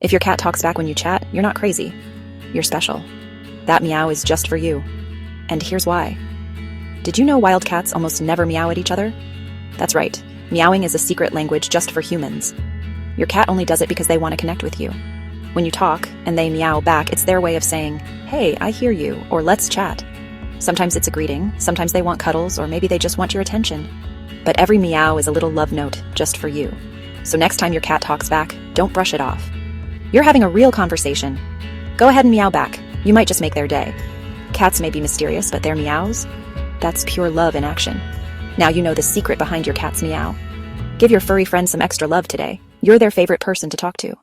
If your cat talks back when you chat, you're not crazy. You're special. That meow is just for you. And here's why. Did you know wild cats almost never meow at each other? That's right. Meowing is a secret language just for humans. Your cat only does it because they want to connect with you. When you talk and they meow back, it's their way of saying, "Hey, I hear you," or "Let's chat." Sometimes it's a greeting, sometimes they want cuddles, or maybe they just want your attention. But every meow is a little love note just for you. So next time your cat talks back, don't brush it off. You're having a real conversation. Go ahead and meow back. You might just make their day. Cats may be mysterious, but their meows? That's pure love in action. Now you know the secret behind your cat's meow. Give your furry friends some extra love today. You're their favorite person to talk to.